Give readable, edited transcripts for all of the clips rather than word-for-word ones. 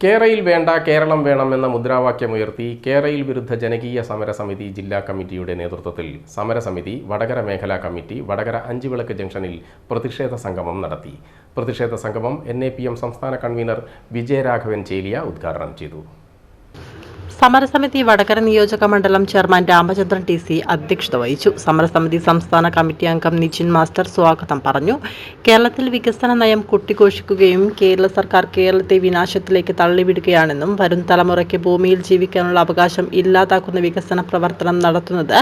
കേരയിൽ വേണ്ട കേരളം വേണമെന്ന മുദ്രാവാക്യമുയർത്തി കേരയിൽ വിരുദ്ധ ജനകീയ സമരസമിതി ജില്ലാ കമ്മിറ്റിയുടെ നേതൃത്വത്തിൽ സമരസമിതി വടകര മേഖലാ കമ്മിറ്റി വടകര അഞ്ചുവിളക്ക് ജംഗ്ഷനിൽ പ്രതിഷേധ സംഗമം നടത്തി. പ്രതിഷേധ സംഗമം NAPM സംസ്ഥാന കൺവീനർ വിജയരാഘവൻ ചേലിയ ഉദ്ഘാടനം ചെയ്തു. സമരസമിതി വടകര നിയോജക മണ്ഡലം ചെയർമാൻ രാമചന്ദ്രൻ TC അധ്യക്ഷത വഹിച്ചു. സമരസമിതി സംസ്ഥാന കമ്മിറ്റി അംഗം നിജിൻ മാസ്റ്റർ സ്വാഗതം പറഞ്ഞു. കേരളത്തിൽ വികസന നയം കൊട്ടിഘോഷിക്കുകയും കേരള സർക്കാർ കേരളത്തെ വിനാശത്തിലേക്ക് തള്ളിവിടുകയാണെന്നും വരും തലമുറയ്ക്ക് ഭൂമിയിൽ ജീവിക്കാനുള്ള അവകാശം ഇല്ലാതാക്കുന്ന വികസന പ്രവർത്തനം നടത്തുന്നത്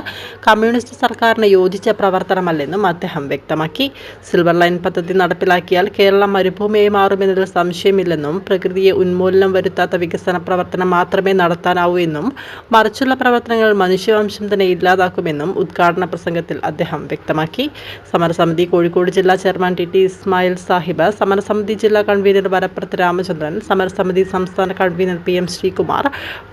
കമ്മ്യൂണിസ്റ്റ് സർക്കാരിന് യോജിച്ച പ്രവർത്തനമല്ലെന്നും അദ്ദേഹം വ്യക്തമാക്കി. സിൽവർ ലൈൻ പദ്ധതി നടപ്പിലാക്കിയാൽ കേരളം മരുഭൂമിയായി മാറുമെന്നതിൽ സംശയമില്ലെന്നും പ്രകൃതിയെ ഉന്മൂലനം വരുത്താത്ത വികസന പ്രവർത്തനം മാത്രമേ നടത്താനാവൂ എന്നും മറിച്ചുള്ള പ്രവർത്തനങ്ങൾ മനുഷ്യവംശം തന്നെ ഇല്ലാതാക്കുമെന്നും ഉദ്ഘാടന പ്രസംഗത്തിൽ അദ്ദേഹം വ്യക്തമാക്കി. സമരസമിതി കോഴിക്കോട് ജില്ലാ ചെയർമാൻ TT ഇസ്മായിൽ സാഹിബ്, സമരസമിതി ജില്ലാ കൺവീനർ വരപ്പുറത്ത് രാമചന്ദ്രൻ, സമരസമിതി സംസ്ഥാന കൺവീനർ PM ശ്രീകുമാർ,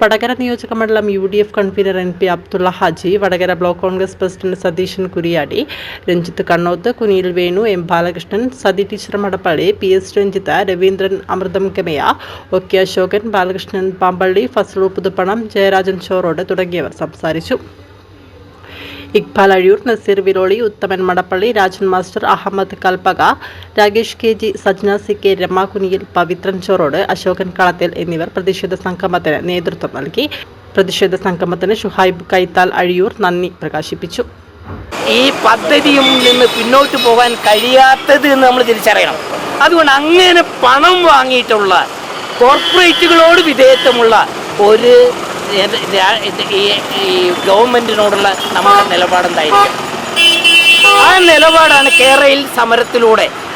വടകര നിയോജക മണ്ഡലം UDF convener NP Abdulla Haji, Vadakara block Congress president Satheesan Kuriyadi, Ranjith Kannoth, Kuniyil Venu, M Balakrishnan, Sathi teacher Madappally, PS Ranjith, Raveendran Amritham Kamaya, OK Ashokan, Balakrishnan Pampally, Fasalu Puthuppanam, Jayarajan Chorode തുടങ്ങിയവർ സംസാരിച്ചു. Iqbal Azhiyur, Naseer Viroli, Uthaman Madappally, Rajan master, Ahammed Kalpaka, Rakesh KG, Sajna CK, Rama Kuniyil, Pavithran Chorode, Ashokan Kalathil എന്നിവർ പ്രതിഷേധ സംഗമത്തിന് നേതൃത്വം നൽകി. പ്രതിഷേധ സംഗമത്തിന് ഷുഹൈബ് കൈത്താൽ അഴിയൂർ നന്ദി പ്രകാശിപ്പിച്ചു. ഈ പദ്ധതിയിൽ നിന്ന് പിന്നോട്ട് പോകാൻ കഴിയാത്തത് എന്ന് നമ്മൾ തിരിച്ചറിയണം. അതുകൊണ്ട് അങ്ങനെ പണം വാങ്ങിയിട്ടുള്ള കോർപ്പറേറ്റുകളോട് വിധേയത്വമുള്ള ഒരു ഗവൺമെന്റിനോടുള്ള നമ്മുടെ നിലപാടെന്തായിരിക്കും? ആ നിലപാടാണ്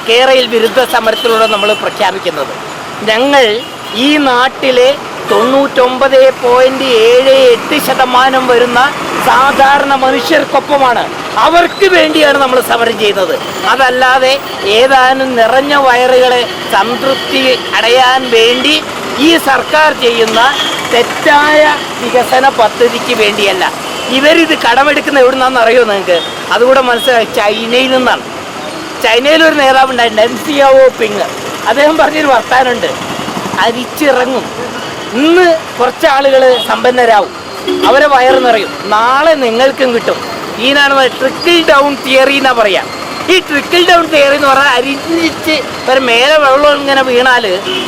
കേരയിൽ വിരുദ്ധ സമരത്തിലൂടെ നമ്മൾ പ്രഖ്യാപിക്കുന്നത്. ഞങ്ങൾ ഈ നാട്ടിലെ 99.78% വരുന്ന സാധാരണ മനുഷ്യർക്കൊപ്പമാണ്. അവർക്ക് വേണ്ടിയാണ് നമ്മൾ സമരം ചെയ്യുന്നത്. അതല്ലാതെ ഏതാനും നിറഞ്ഞ വയറുകളെ സംതൃപ്തി അടയാൻ വേണ്ടി ഈ സർക്കാർ ചെയ്യുന്ന തെറ്റായ വികസന പദ്ധതിക്ക് വേണ്ടിയല്ല. ഇവരിത് കടമെടുക്കുന്ന എവിടെ നിന്നാണെന്ന് അറിയോ നിങ്ങൾക്ക്? അതുകൂടെ മനസ്സിലായി. ചൈനയിൽ നിന്നാണ്. ചൈനയിലൊരു നേതാവുണ്ടായിരുന്നു, ഡെൻസിയാവോ പിങ്. അദ്ദേഹം പറഞ്ഞൊരു വർത്താനുണ്ട്, അരിച്ചിറങ്ങും. ഇന്ന് കുറച്ച് ആളുകൾ സമ്പന്നരാകും, അവരെ വയറ് നിറയും, നാളെ നിങ്ങൾക്കും കിട്ടും. ഈനാണ് ട്രിക്കിൾ ഡൗൺ തിയറി എന്നാ പറയാ. ഈ ട്രിക്കിൾ ഡൗൺ തിയറി എന്ന് പറഞ്ഞാൽ അരിഞ്ഞിച്ച് ഒരു മേലെ വെള്ളം ഇങ്ങനെ വീണാൽ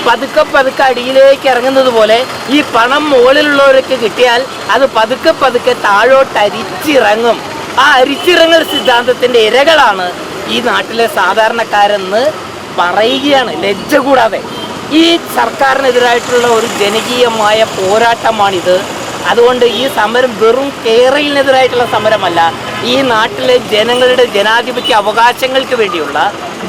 പതുക്കെ അടിയിലേക്ക് ഇറങ്ങുന്നത് പോലെ ഈ പണം മുകളിലുള്ളവർക്ക് കിട്ടിയാൽ അത് പതുക്കെ താഴോട്ട് അരിച്ചിറങ്ങും. ആ അരിച്ചിറങ്ങൽ സിദ്ധാന്തത്തിൻ്റെ ഇരകളാണ് ഈ നാട്ടിലെ സാധാരണക്കാരെന്ന് പറയുകയാണ് ലജ്ജ കൂടാതെ. ഈ സർക്കാരിനെതിരായിട്ടുള്ള ഒരു ജനകീയമായ പോരാട്ടമാണിത്. അതുകൊണ്ട് ഈ സമരം വെറും കേരളത്തിനെതിരായിട്ടുള്ള സമരമല്ല, ഈ നാട്ടിലെ ജനങ്ങളുടെ ജനാധിപത്യ അവകാശങ്ങൾക്ക് വേണ്ടിയുള്ള,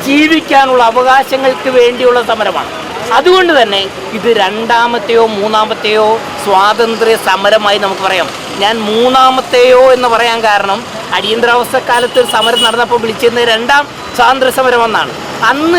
ജീവിക്കാനുള്ള അവകാശങ്ങൾക്ക് വേണ്ടിയുള്ള സമരമാണ്. അതുകൊണ്ട് തന്നെ ഇത് രണ്ടാമത്തെയോ മൂന്നാമത്തെയോ സ്വാതന്ത്ര്യ സമരമായി നമുക്ക് പറയാം. ഞാൻ മൂന്നാമത്തെയോ എന്ന് പറയാൻ കാരണം അടിയന്തരാവസ്ഥക്കാലത്ത് സമരം നടന്നപ്പോൾ വിളിച്ചിരുന്നത് രണ്ടാം സ്വാതന്ത്ര്യ സമരമെന്നാണ്. അന്ന്